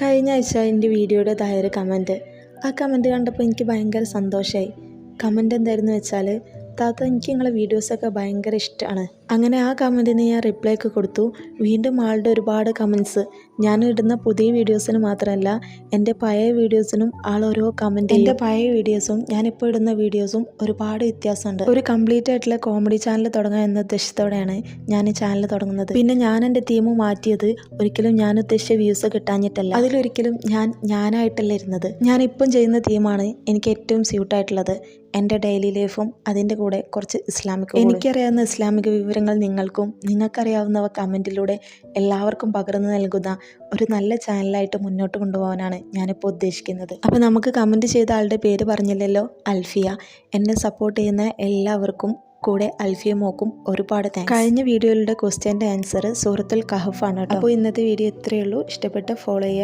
കഴിഞ്ഞ ആഴ്ച എൻ്റെ വീഡിയോയുടെ താഴെ കമൻറ്റ് ആ കമൻറ്റ് കണ്ടപ്പോൾ എനിക്ക് ഭയങ്കര സന്തോഷമായി. കമൻറ്റ് എന്തായിരുന്നു വെച്ചാൽ, താത്ത എനിക്ക് നിങ്ങളെ വീഡിയോസൊക്കെ ഭയങ്കര ഇഷ്ടമാണ്. അങ്ങനെ ആ കമൻറ്റിന് ഞാൻ റിപ്ലൈ ഒക്കെ കൊടുത്തു. വീണ്ടും ആളുടെ ഒരുപാട് കമൻറ്റ്സ്. ഞാൻ ഇടുന്ന പുതിയ വീഡിയോസിന് മാത്രമല്ല, എൻ്റെ പഴയ വീഡിയോസിനും ആൾ ഓരോ കമൻറ്റ്. എൻ്റെ പഴയ വീഡിയോസും ഞാനിപ്പോൾ ഇടുന്ന വീഡിയോസും ഒരുപാട് വ്യത്യാസമുണ്ട്. ഒരു കംപ്ലീറ്റ് ആയിട്ടുള്ള കോമഡി ചാനൽ തുടങ്ങാൻ എന്ന ഉദ്ദേശത്തോടെയാണ് ഞാൻ ഈ ചാനൽ തുടങ്ങുന്നത്. പിന്നെ ഞാൻ എൻ്റെ തീം മാറ്റിയത് ഒരിക്കലും ഞാൻ ഉദ്ദേശിച്ച വ്യൂസ് കിട്ടാഞ്ഞിട്ടല്ല. അതിലൊരിക്കലും ഞാനായിട്ടല്ല ഇരുന്നത്. ഞാനിപ്പം ചെയ്യുന്ന തീമാണ് എനിക്ക് ഏറ്റവും സ്യൂട്ടായിട്ടുള്ളത്. എൻ്റെ ഡെയിലി ലൈഫും അതിൻ്റെ കൂടെ കുറച്ച് ഇസ്ലാമിക്. എനിക്കറിയാവുന്ന ഇസ്ലാമിക വിവരങ്ങൾ നിങ്ങൾക്കറിയാവുന്നവ കമൻറ്റിലൂടെ എല്ലാവർക്കും പകർന്നു നൽകുന്ന ഒരു നല്ല ചാനലായിട്ട് മുന്നോട്ട് കൊണ്ടുപോകാനാണ് ഞാനിപ്പോൾ ഉദ്ദേശിക്കുന്നത്. അപ്പോൾ നമുക്ക് കമൻറ്റ് ചെയ്ത ആളുടെ പേര് പറഞ്ഞില്ലല്ലോ, അൽഫിയ. എന്നെ സപ്പോർട്ട് ചെയ്യുന്ന എല്ലാവർക്കും, കൂടെ അൽഫിയ മോക്കും ഒരുപാട് താങ്ക്സ്. കഴിഞ്ഞ വീഡിയോയിലൂടെ ക്വസ്റ്റ്യൻ്റെ ആൻസർ സൂറത്തുൽ കഹഫാണ് കേട്ടോ. അപ്പോൾ ഇന്നത്തെ വീഡിയോ ഇത്രയേ ഉള്ളൂ. ഇഷ്ടപ്പെട്ട ഫോളോ ചെയ്യുക.